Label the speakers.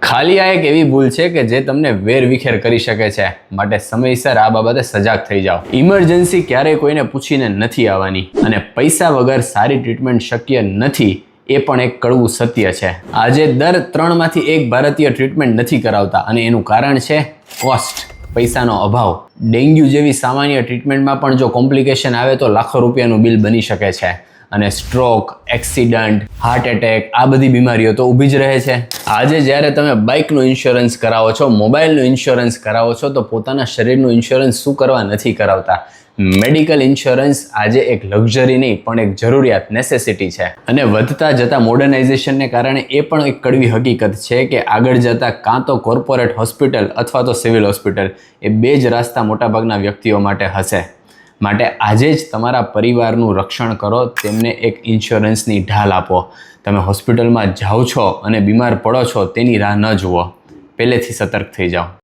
Speaker 1: ખાલી આ એક એવી ભૂલ છે કે જે તમને વેરવિખેર કરી શકે છે, માટે સમયસર આ બાબતે સજાગ થઈ જાઓ. ઇમરજન્સી ક્યારેય કોઈને પૂછીને નથી આવવાની અને પૈસા વગર સારી ટ્રીટમેન્ટ શક્ય નથી, એ પણ એક કડવું સત્ય છે. આજે દર 3 માંથી 1 ભારતીય ટ્રીટમેન્ટ નથી કરાવતા અને એનું કારણ છે કોસ્ટ, પૈસાનો અભાવ. ડેન્ગ્યુ જેવી સામાન્ય ટ્રીટમેન્ટમાં પણ જો કોમ્પ્લિકેશન આવે તો લાખો રૂપિયાનું બિલ બની શકે છે. અને સ્ટ્રોક, એક્સિડન્ટ, હાર્ટ એટેક આ બધી બીમારીઓ તો ઊભી જ રહે છે. આજે જ્યારે તમે બાઇકનું ઇન્સ્યોરન્સ કરાવો છો, મોબાઈલનું ઇન્સ્યોરન્સ કરાવો છો, તો પોતાના શરીરનું ઇન્સ્યોરન્સ શું કરવા નથી કરાવતા? મેડિકલ ઇન્સ્યોરન્સ આજે એક લક્ઝરી નહીં પણ એક જરૂરિયાત, નેસેસિટી છે. અને વધતા જતા મોડર્નાઇઝેશનને કારણે એ પણ એક કડવી હકીકત છે કે આગળ જતા કાં તો કોર્પોરેટ હોસ્પિટલ અથવા તો સિવિલ હોસ્પિટલ, એ બે જ રસ્તા મોટાભાગના વ્યક્તિઓ માટે હશે. માટે આજે જ તમારા પરિવારનું રક્ષણ કરો, તેમને એક ઇન્સ્યોરન્સની ઢાલ આપો. તમે હોસ્પિટલમાં જાઓ છો અને બીમાર પડો છો તેની રાહ ન જુઓ, પહેલેથી સતર્ક થઈ જાઓ.